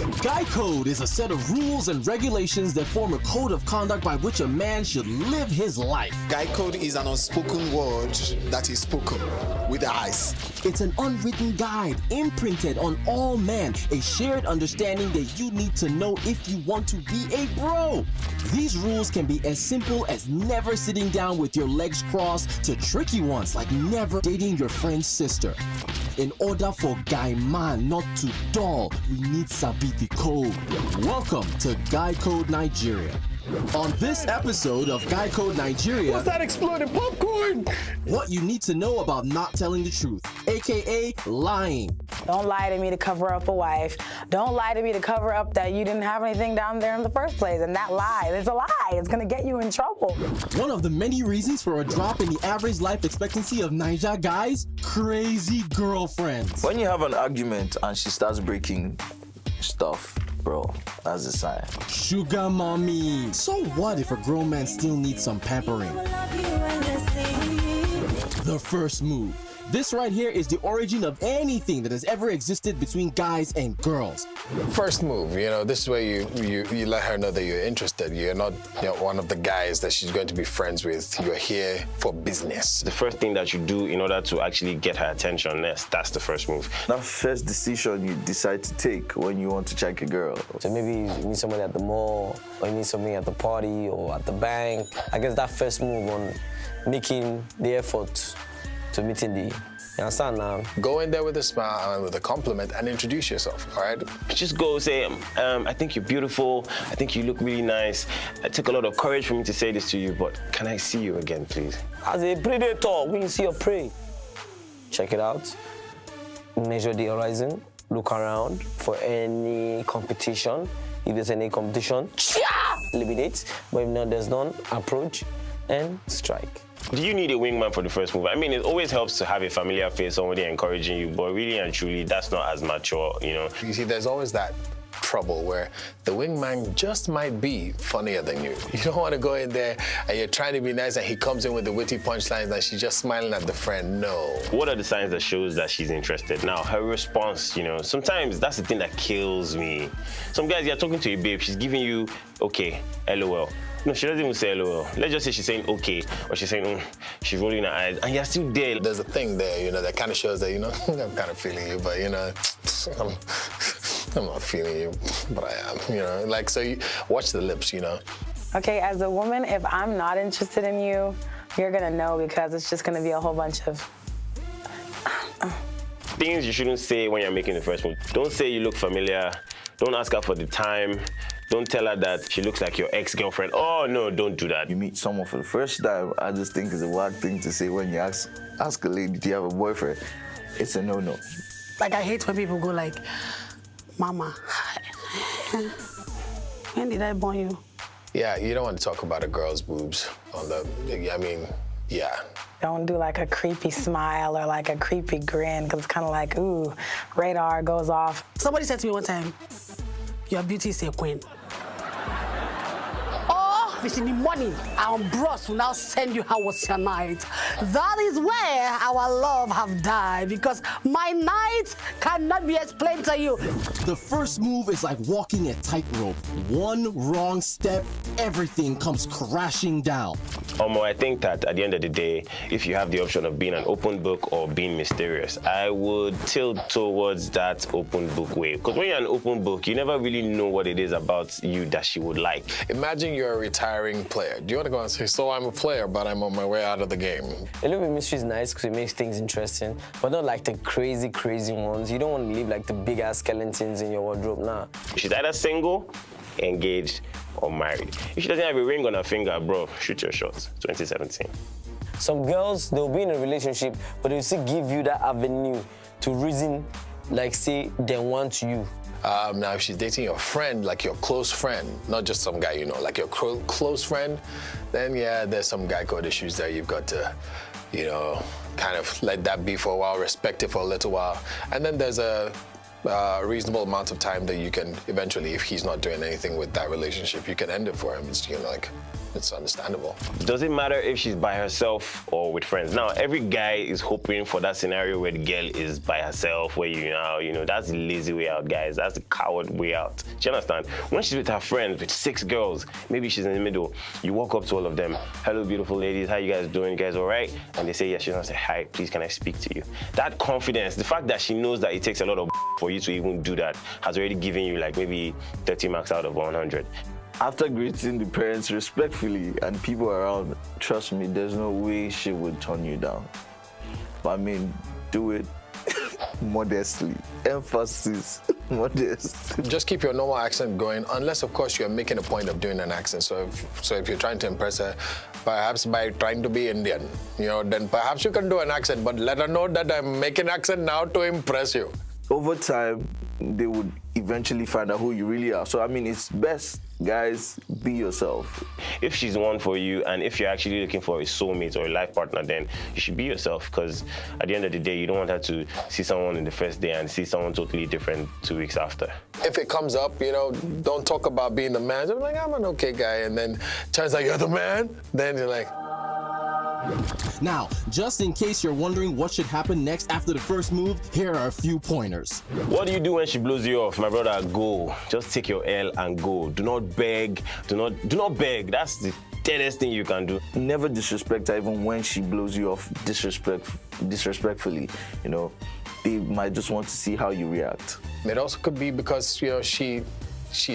Guy code is a set of rules and regulations that form a code of conduct by which a man should live his life. Guy code is an unspoken word that is spoken with the eyes. It's an unwritten guide imprinted on all men, a shared understanding that you need to know if you want to be a bro. These rules can be as simple as never sitting down with your legs crossed to tricky ones like never dating your friend's sister. In order for guy man not to dull, we need sabi the code. Welcome to Guy Code Nigeria. On this episode of Guy Code Nigeria, What's that exploding popcorn? what you need to know about not telling the truth, aka lying. Don't lie to me to cover up a wife. Don't lie to me to cover up that you didn't have anything down there in the first place. And that lie, it's a lie. It's gonna get you in trouble. One of the many reasons for a drop in the average life expectancy of Naija guys, crazy girlfriends. When you have an argument and she starts breaking stuff, bro, that's a sign. Sugar mommy. So what if a grown man still needs some pampering? The first move. This right here is the origin of anything that has ever existed between guys and girls. First move, this is where you let her know that you're interested. You're not one of the guys that she's going to be friends with. You're here for business. The first thing that you do in order to actually get her attention, that's the first move. That first decision you decide to take when you want to check a girl. So maybe you meet somebody at the mall, or you meet somebody at the party, or at the bank. I guess that first move on making the effort to meeting the, you understand now? Go in there with a smile and with a compliment and introduce yourself, all right? Just go say, I think you're beautiful. I think you look really nice. It took a lot of courage for me to say this to you, but can I see you again, please? As a predator, when you see your prey, check it out. Measure the horizon, look around for any competition. If there's any competition, eliminate. But if not, there's none, approach and strike. Do you need a wingman for the first move? I mean, it always helps to have a familiar face, somebody encouraging you, but really and truly, that's not as mature, You see, there's always that trouble where the wingman just might be funnier than you. You don't want to go in there and you're trying to be nice and he comes in with the witty punchlines and she's just smiling at the friend. No. What are the signs that shows that she's interested? Now, her response, sometimes that's the thing that kills me. Some guys, you're talking to a babe, she's giving you, okay, LOL. No, she doesn't even say LOL. Let's just say she's saying okay, or she's saying, she's rolling her eyes, and you're still there. There's a thing there, that kind of shows that, I'm kind of feeling you, but, I'm not feeling you, but I am, so you watch the lips, Okay, as a woman, if I'm not interested in you, you're gonna know because it's just gonna be a whole bunch of things you shouldn't say when you're making the first move. Don't say you look familiar. Don't ask her for the time. Don't tell her that she looks like your ex-girlfriend. Oh, no, don't do that. You meet someone for the first time, I just think it's a wild thing to say when you ask a lady, do you have a boyfriend? It's a no-no. Like, I hate when people go like, Mama, when did I born you? Yeah, you don't want to talk about a girl's boobs yeah. Don't do like a creepy smile or like a creepy grin, because it's kind of like, ooh, radar goes off. Somebody said to me one time, your beauty is a queen. Oh, it's in the morning, our bros will now send you how was your night. That is where our love have died, because my night cannot be explained to you. The first move is like walking a tightrope. One wrong step, everything comes crashing down. I think that at the end of the day, if you have the option of being an open book or being mysterious, I would tilt towards that open book way. Because when you're an open book, you never really know what it is about you that she would like. Imagine you're a retiring player. Do you want to go and say, so I'm a player, but I'm on my way out of the game? A little bit of mystery is nice because it makes things interesting, but not like the crazy ones. You don't want to leave like the big-ass skeletons in your wardrobe now. She's either single, engaged, or married. If she doesn't have a ring on her finger, bro, shoot your shot. 2017. Some girls, they'll be in a relationship, but they'll still give you that avenue to reason, like say, they want you. Now, if she's dating your friend, like your close friend, not just some guy like your close friend, then yeah, there's some guy code issues there. You've got to, kind of let that be for a while, respect it for a little while. And then there's a reasonable amount of time that you can eventually, if he's not doing anything with that relationship, you can end it for him. It's, you know, like, it's understandable. Does it matter if she's by herself or with friends? Now, every guy is hoping for that scenario where the girl is by herself, where you know, that's the lazy way out, guys. That's the coward way out. Do you understand? When she's with her friends, with 6 girls, maybe she's in the middle, you walk up to all of them, hello, beautiful ladies, how you guys doing? You guys all right? And they say yes, she's gonna say, hi, please, can I speak to you? That confidence, the fact that she knows that it takes a lot of for you to even do that, has already given you like maybe 30 marks out of 100. After greeting the parents respectfully and people around, trust me, there's no way she would turn you down. But I mean, do it modestly. Emphasis, modest. Just keep your normal accent going, unless, of course, you're making a point of doing an accent. So if you're trying to impress her, perhaps by trying to be Indian, you know, then perhaps you can do an accent, but let her know that I'm making accent now to impress you. Over time, they would eventually find out who you really are. So, I mean, it's best, guys, be yourself. If she's the one for you, and if you're actually looking for a soulmate or a life partner, then you should be yourself, because at the end of the day, you don't want her to see someone in the first day and see someone totally different 2 weeks after. If it comes up, you know, don't talk about being the man. Just like, I'm an okay guy, and then turns out you're the man, then you're like... Now, just in case you're wondering what should happen next after the first move, here are a few pointers. What do you do when she blows you off? My brother, go. Just take your L and go. Do not beg. Do not beg. That's the deadest thing you can do. Never disrespect her, even when she blows you off disrespectfully. You know, they might just want to see how you react. It also could be because, you know, she's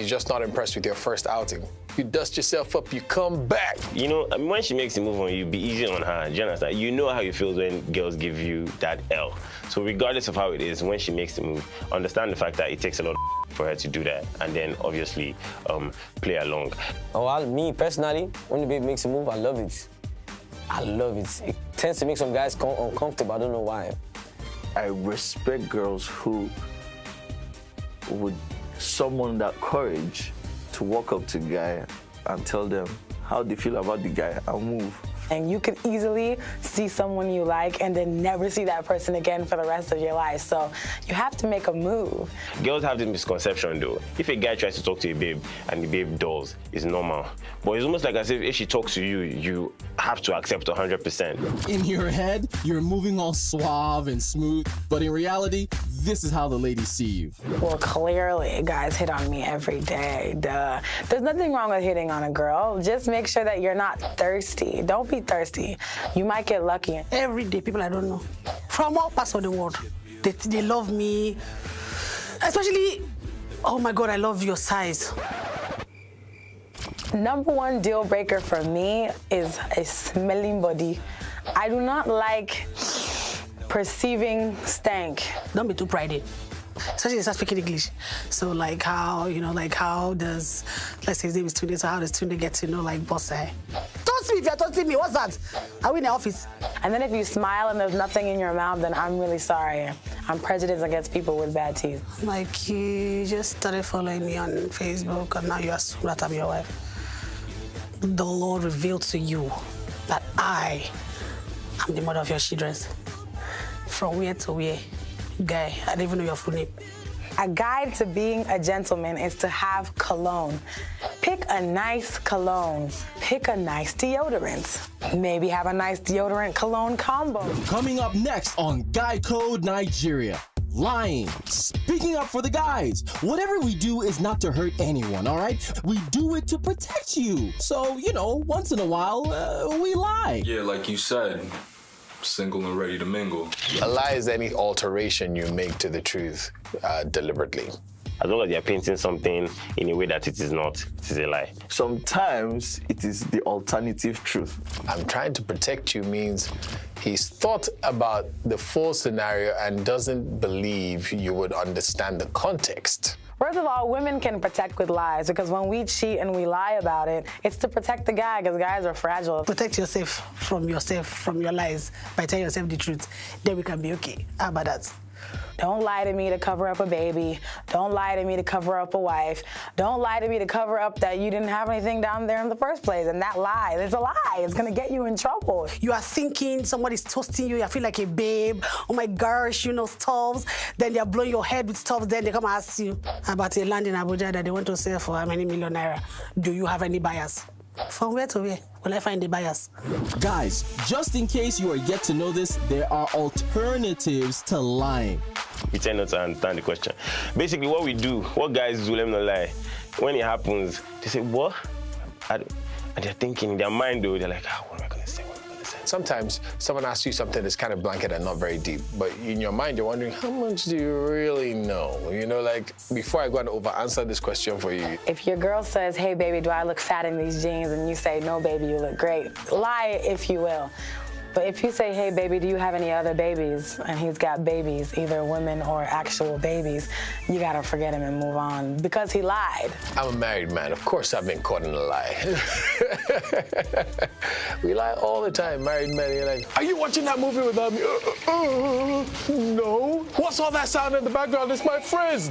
just not impressed with your first outing. You dust yourself up, you come back. You know, I mean, when she makes a move on you, be easy on her. Do you understand? You know how it feels when girls give you that L. So regardless of how it is, when she makes the move, understand the fact that it takes a lot for her to do that, and then obviously play along. Oh, well, me personally, when the baby makes a move, I love it. I love it. It tends to make some guys uncomfortable. I don't know why. I respect girls who would summon that courage to walk up to a guy and tell them how they feel about the guy and move. And you could easily see someone you like and then never see that person again for the rest of your life. So you have to make a move. Girls have this misconception though. If a guy tries to talk to a babe and the babe does, it's normal. But it's almost like as if she talks to you, you have to accept 100%. In your head, you're moving all suave and smooth, but in reality, this is how the ladies see you. Well, clearly, guys hit on me every day, duh. There's nothing wrong with hitting on a girl. Just make sure that you're not thirsty. Don't be thirsty. You might get lucky. Every day, people I don't know, from all parts of the world, they love me. Especially, oh my God, I love your size. Number one deal breaker for me is a smelling body. I do not like perceiving stank. Don't be too prided, especially if you start speaking English. So like how, you know, like how does, let's say his name is Tunde, so how does Tunde get to know like boss? Toast me if you're toasting me, what's that? Are we in the office? And then if you smile and there's nothing in your mouth, then I'm really sorry. I'm prejudiced against people with bad teeth. Like you just started following me on Facebook and now you assume that I'm your wife. The Lord revealed to you that I am the mother of your children. From where to where? Guy, I don't even know your full name. A guide to being a gentleman is to have cologne. Pick a nice cologne. Pick a nice deodorant. Maybe have a nice deodorant cologne combo. Coming up next on Guy Code Nigeria. Lying. Speaking up for the guys. Whatever we do is not to hurt anyone, all right? We do it to protect you. So, you know, once in a while, we lie. Yeah, like you said, single and ready to mingle. A lie is any alteration you make to the truth deliberately. As long as you're painting something in a way that it is not, it is a lie. Sometimes it is the alternative truth. I'm trying to protect you means he's thought about the full scenario and doesn't believe you would understand the context. First of all, women can protect with lies because when we cheat and we lie about it, it's to protect the guy because guys are fragile. Protect yourself, from your lies, by telling yourself the truth. Then we can be okay. How about that? Don't lie to me to cover up a baby. Don't lie to me to cover up a wife. Don't lie to me to cover up that you didn't have anything down there in the first place. And that lie, it's a lie. It's gonna get you in trouble. You are thinking somebody's toasting you, you feel like a babe. Oh my gosh, you know, stuffs. Then they're blowing your head with stuff. Then they come and ask you about a land in Abuja that they want to sell for how many million naira. Do you have any buyers? From where to where will I find the buyers? Guys, just in case you are yet to know this, there are alternatives to lying. We tend not to understand the question. Basically, what we do, what guys do, let me not lie. When it happens, they say, what? And they're thinking in their mind, though, they're like, what am I going to say? Sometimes someone asks you something that's kind of blanket and not very deep, but in your mind, you're wondering, how much do you really know? You know, like, before I go and over-answer this question for you. If your girl says, hey, baby, do I look fat in these jeans? And you say, no, baby, you look great. Lie, if you will. But if you say, hey, baby, do you have any other babies? And he's got babies, either women or actual babies, you gotta forget him and move on because he lied. I'm a married man. Of course I've been caught in a lie. We lie all the time, married men. You're like, are you watching that movie without me? No. What's all that sound in the background? It's my friends.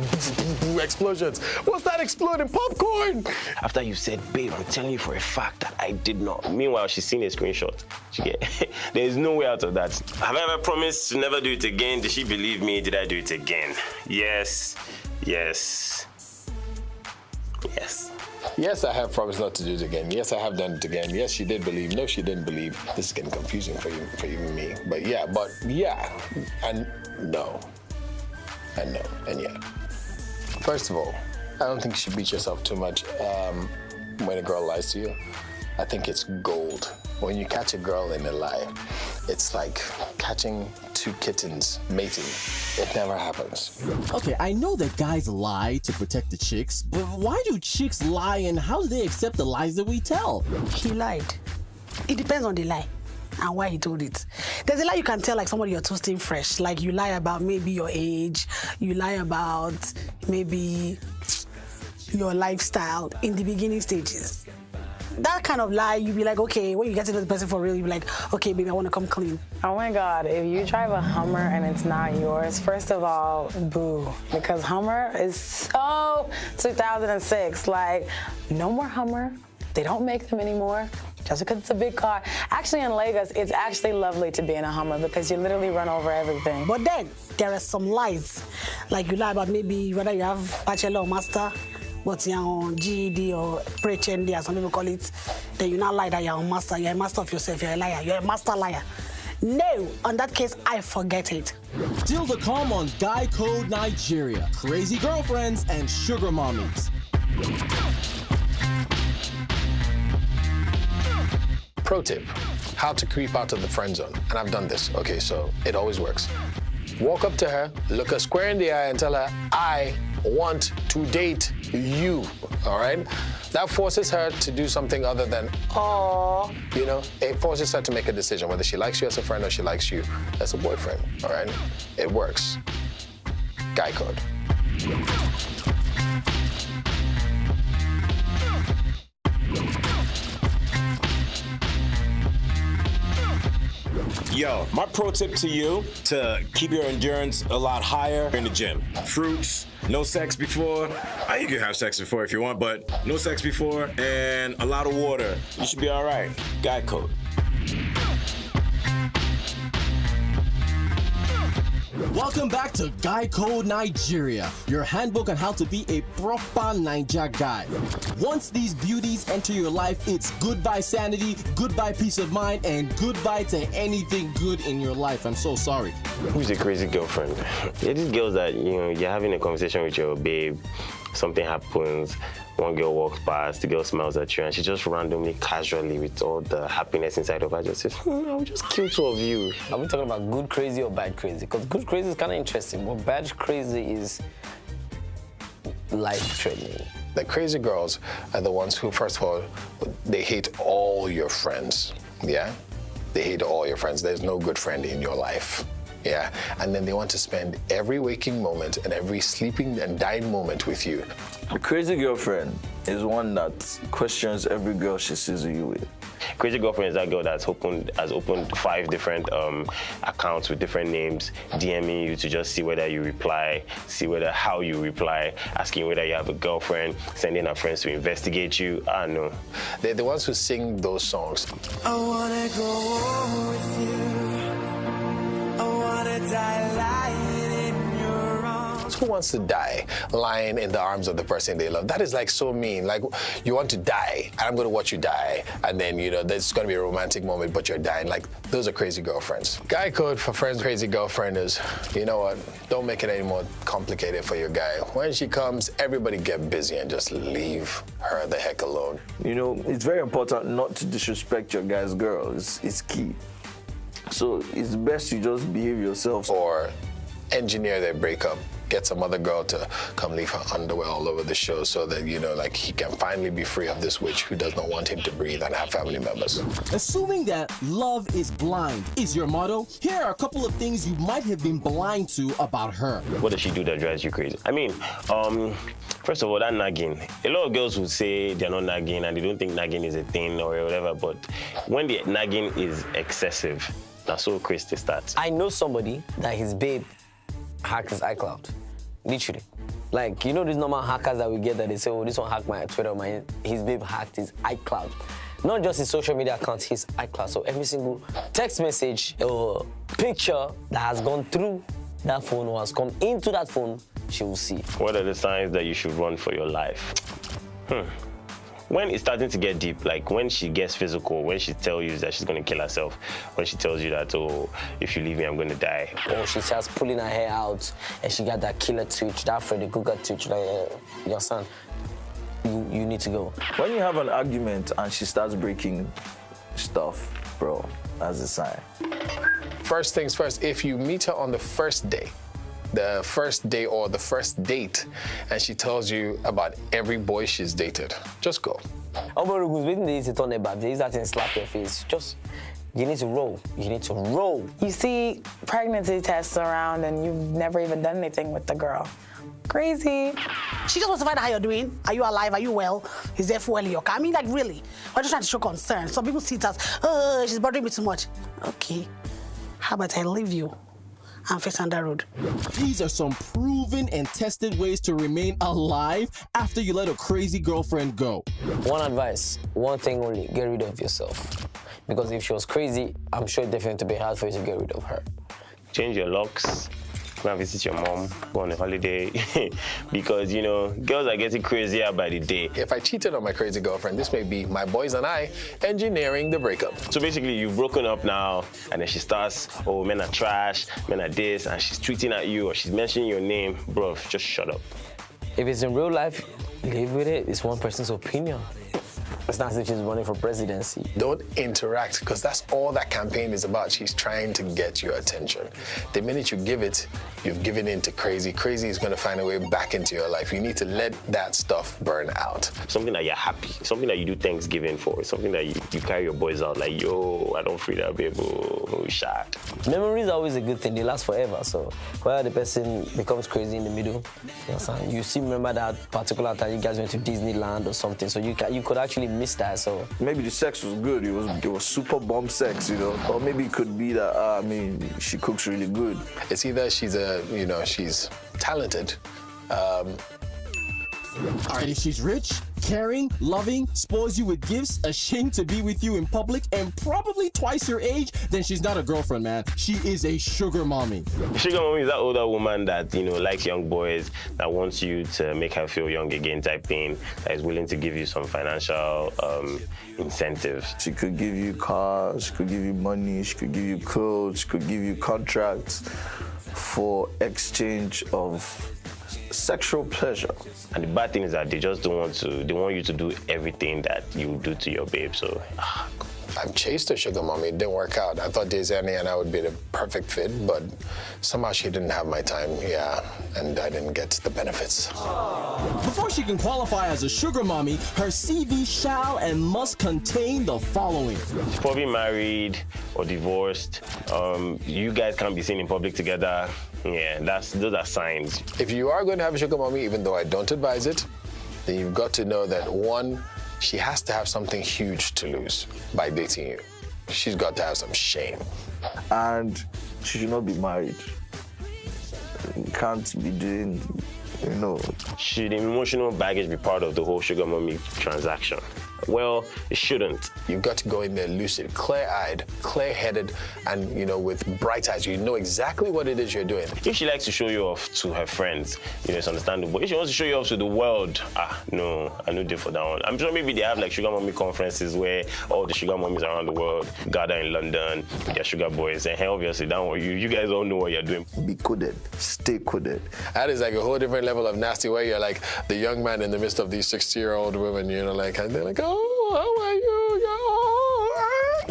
Explosions. What's that exploding? Popcorn. After you said, babe, I'm telling you for a fact that I did not. Meanwhile, she's seen a screenshot. She get there's no way out of that. Have I ever promised to never do it again? Did she believe me? Did I do it again? Yes. Yes. Yes. Yes, I have promised not to do it again. Yes, I have done it again. Yes, she did believe. No, she didn't believe. This is getting confusing for you and me. But yeah, and no. And no, and yeah. First of all, I don't think you should beat yourself too much when a girl lies to you. I think it's gold. When you catch a girl in a lie, it's like catching two kittens mating. It never happens. Okay, I know that guys lie to protect the chicks, but why do chicks lie and how do they accept the lies that we tell? He lied. It depends on the lie and why he told it. There's a lie you can tell, like somebody you're toasting fresh. Like you lie about maybe your age, you lie about maybe your lifestyle in the beginning stages. That kind of lie, you'd be like, okay, when you get to know the person for real, you'd be like, okay, baby, I want to come clean. Oh my God, if you drive a Hummer and it's not yours, first of all, boo. Because Hummer is so 2006. Like, no more Hummer. They don't make them anymore just because it's a big car. Actually, in Lagos, it's actually lovely to be in a Hummer because you literally run over everything. But then, there are some lies. Like you lie about maybe whether you have bachelor or master, but you're on GED or pre-HND, as some people call it, then you not lie that you're a master. You're a master of yourself. You're a liar. You're a master liar. No, on that case, I forget it. Still to come on Guy Code Nigeria, crazy girlfriends and sugar mommies. Pro tip, how to creep out of the friend zone. And I've done this. Okay, so it always works. Walk up to her, look her square in the eye and tell her, I want to date you, all right? That forces her to do something other than, oh, you know? It forces her to make a decision, whether she likes you as a friend or she likes you as a boyfriend, all right? It works. Guy code. Yo, my pro tip to you to keep your endurance a lot higher in the gym. Fruits, no sex before. You can have sex before if you want, but no sex before, and a lot of water. You should be all right. Guy code. Welcome back to Guy Code Nigeria, your handbook on how to be a proper Naija guy. Once these beauties enter your life, it's goodbye sanity, goodbye peace of mind, and goodbye to anything good in your life. I'm so sorry. Who's a crazy girlfriend? Yeah, these girls that, you know, you're having a conversation with your babe, something happens, one girl walks past, the girl smiles at you, and she just randomly, casually, with all the happiness inside of her, just says, I will just kill two of you. Are we talking about good crazy or bad crazy? Because good crazy is kind of interesting, but bad crazy is life-threatening. The crazy girls are the ones who, first of all, they hate all your friends, yeah? They hate all your friends. There's no good friend in your life. Yeah, and then they want to spend every waking moment and every sleeping and dying moment with you. A crazy girlfriend is one that questions every girl she sees you with. Crazy girlfriend is that girl has opened 5 different accounts with different names, DMing you to just see whether you reply, see how you reply, asking whether you have a girlfriend, sending her friends to investigate you. No. They're the ones who sing those songs. I wanna go home with you. I wanna die lying in your arms. Who wants to die lying in the arms of the person they love? That is like so mean. Like, you want to die, and I'm going to watch you die, and then, there's going to be a romantic moment, but you're dying. Like, those are crazy girlfriends. Guy code for friend's crazy girlfriend is, you know what, don't make it any more complicated for your guy. When she comes, everybody get busy and just leave her the heck alone. It's very important not to disrespect your guy's girl. It's key. So it's best you just behave yourself. Or engineer their breakup. Get some other girl to come leave her underwear all over the show so that, he can finally be free of this witch who does not want him to breathe and have family members. Assuming that love is blind is your motto, here are a couple of things you might have been blind to about her. What does she do that drives you crazy? I mean, first of all, that nagging. A lot of girls would say they're not nagging and they don't think nagging is a thing or whatever, but when the nagging is excessive, that's so crazy starts. I know somebody that his babe hacked his iCloud. Literally. Like, these normal hackers that we get that they say, oh, this one hacked my Twitter, his babe hacked his iCloud. Not just his social media account, his iCloud. So every single text message or picture that has gone through that phone or has come into that phone, she will see. What are the signs that you should run for your life? When it's starting to get deep, like when she gets physical, when she tells you that she's going to kill herself, when she tells you that, oh, if you leave me, I'm going to die. Or she starts pulling her hair out and she got that killer twitch, that Freddy Krueger twitch, like, your son, you need to go. When you have an argument and she starts breaking stuff, bro, that's a sign. First things first, if you meet her on the first day or the first date, and she tells you about every boy she's dated, just go. Oh, but when they used to turn their back, they used that and slap your face. You need to roll. You need to roll. You see pregnancy tests around and you've never even done anything with the girl. Crazy. She just wants to find out how you're doing. Are you alive? Are you well? Is there fuel in your car? I mean, like, really. We're just trying to show concern. Some people see it as, oh, she's bothering me too much. Okay. How about I leave you and face on that road? These are some proven and tested ways to remain alive after you let a crazy girlfriend go. One advice, one thing only, get rid of yourself. Because if she was crazy, I'm sure it's definitely be hard for you to get rid of her. Change your locks. Go and visit your mom, go on a holiday. Because, girls are getting crazier by the day. If I cheated on my crazy girlfriend, this may be my boys and I engineering the breakup. So basically, you've broken up now, and then she starts, oh, men are trash, men are this, and she's tweeting at you, or she's mentioning your name. Bro, just shut up. If it's in real life, live with it. It's one person's opinion. It's not as if she's running for presidency. Don't interact, because that's all that campaign is about. She's trying to get your attention. The minute you give it, you've given in to crazy. Crazy is going to find a way back into your life. You need to let that stuff burn out. Something that you're happy, something that you do Thanksgiving for, something that you carry your boys out like, yo, I don't free that baby, oh, shot. Memories are always a good thing. They last forever. So whether the person becomes crazy in the middle, you still remember that particular time you guys went to Disneyland or something. So you could actually miss that. So maybe the sex was good. It was super bomb sex, Or maybe it could be that she cooks really good. It's either she's talented. All right, if she's rich, caring, loving, spoils you with gifts, ashamed to be with you in public, and probably twice your age, then she's not a girlfriend, man. She is a sugar mommy. Sugar mommy is that older woman that, likes young boys, that wants you to make her feel young again type thing, that is willing to give you some financial incentives. She could give you cars, she could give you money, she could give you clothes, she could give you contracts for exchange of sexual pleasure. And the bad thing is that they just don't want to, they want you to do everything that you do to your babe. So I've chased a sugar mommy. It didn't work out. I thought Desiree and I would be the perfect fit, but somehow she didn't have my time, and I didn't get the benefits. Before she can qualify as a sugar mommy, her CV shall and must contain the following. She's probably married or divorced. You guys can't be seen in public together. Yeah, those are signs. If you are going to have a sugar mommy, even though I don't advise it, then you've got to know that, one, she has to have something huge to lose by dating you. She's got to have some shame. And she should not be married. You can't be doing, Should emotional baggage be part of the whole sugar mommy transaction? Well, it shouldn't. You've got to go in there lucid, clear-eyed, clear-headed, and, with bright eyes. You know exactly what it is you're doing. If she likes to show you off to her friends, it's understandable. If she wants to show you off to the world, no, I know for that one. I'm sure maybe they have like sugar mommy conferences where all the sugar mommies around the world gather in London with their sugar boys. And obviously, you guys all know what you're doing. Be coded. Stay coded. That is like a whole different level of nasty where you're like the young man in the midst of these 60-year-old women, and they're like, oh, how are you?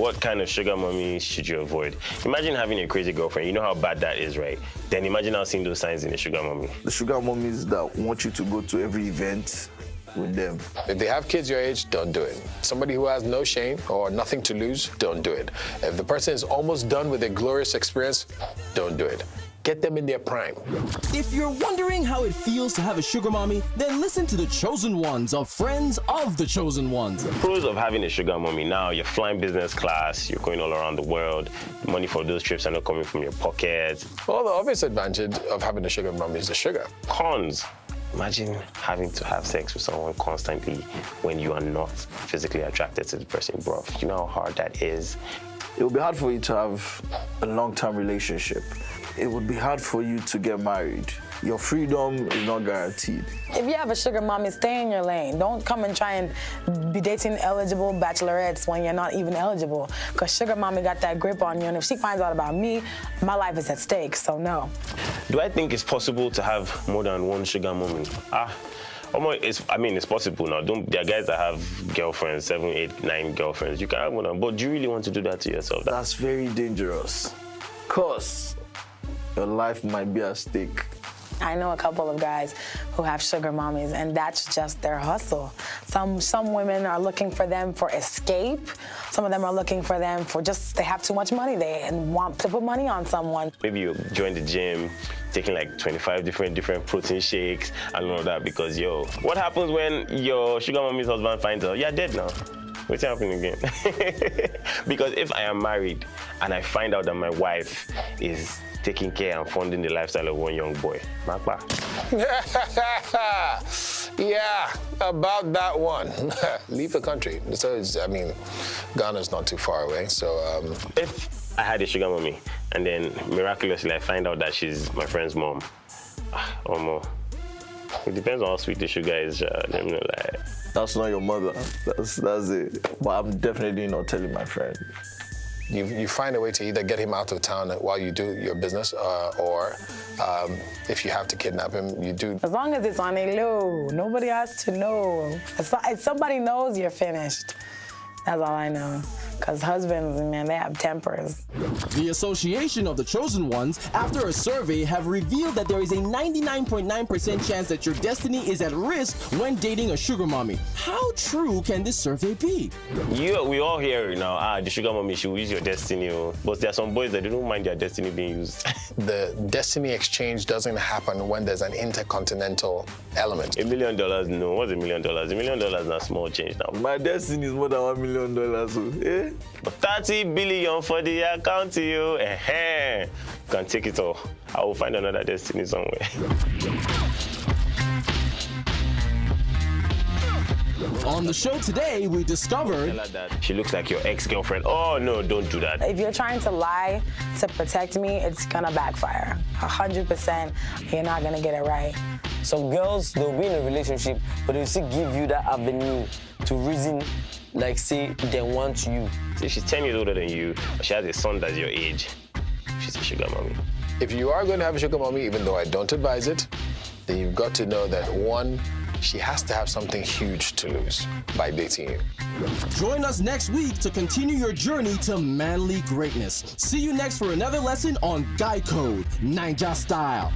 What kind of sugar mommy should you avoid? Imagine having a crazy girlfriend. You know how bad that is, right? Then imagine now seeing those signs in a sugar mommy. The sugar mommies that want you to go to every event with them. If they have kids your age, don't do it. Somebody who has no shame or nothing to lose, don't do it. If the person is almost done with a glorious experience, don't do it. Get them in their prime. If you're wondering how it feels to have a sugar mommy, then listen to the chosen ones of Friends of the Chosen Ones. Pros of having a sugar mommy. Now you're flying business class, you're going all around the world. Money for those trips are not coming from your pocket. Well, the obvious advantage of having a sugar mommy is the sugar. Cons. Imagine having to have sex with someone constantly when you are not physically attracted to the person, bro. You know how hard that is. It will be hard for you to have a long-term relationship. It would be hard for you to get married. Your freedom is not guaranteed. If you have a sugar mommy, stay in your lane. Don't come and try and be dating eligible bachelorettes when you're not even eligible. Because sugar mommy got that grip on you, and if she finds out about me, my life is at stake, so no. Do I think it's possible to have more than one sugar mommy? It's possible now. There are guys that have girlfriends, 7, 8, 9 girlfriends. You can have one, but do you really want to do that to yourself? That's very dangerous. Because your life might be at stake. I know a couple of guys who have sugar mommies, and that's just their hustle. Some women are looking for them for escape. Some of them are looking for them for they have too much money and want to put money on someone. Maybe you join the gym, taking like 25 different protein shakes and all of that because, what happens when your sugar mommy's husband finds out? You're dead now. What's happening again? Because if I am married and I find out that my wife is taking care and funding the lifestyle of one young boy, Makba. Yeah, about that one. Leave the country. So Ghana's not too far away. So if I had a sugar mommy and then miraculously I find out that she's my friend's mom, or more. It depends on how sweet the sugar is. That's not your mother. That's it. But I'm definitely not telling my friend. You find a way to either get him out of town while you do your business, or if you have to kidnap him, you do. As long as it's on a low, nobody has to know. If somebody knows, you're finished. That's all I know. Because husbands, man, they have tempers. The Association of the Chosen Ones, after a survey, have revealed that there is a 99.9% chance that your destiny is at risk when dating a sugar mommy. How true can this survey be? We all hear it now, the sugar mommy should use your destiny. But there are some boys that don't mind their destiny being used. The destiny exchange doesn't happen when there's an intercontinental element. $1 million, no. What's $1 million? $1 million is not small change now. My destiny is more than $1 million, eh? But 30 billion for the account to you. You can take it all. I will find another destiny somewhere. On the show today, we discovered that she looks like your ex-girlfriend. Oh, no, don't do that. If you're trying to lie to protect me, it's gonna backfire. 100%, you're not gonna get it right. Some girls, they'll be in a relationship, but they'll still give you that avenue to reason, like say they want you. See, she's 10 years older than you, but she has a son that's your age. She's a sugar mommy. If you are going to have a sugar mommy, even though I don't advise it, then you've got to know that, one, she has to have something huge to lose by dating you. Join us next week to continue your journey to manly greatness. See you next for another lesson on Guy Code, Ninja Style.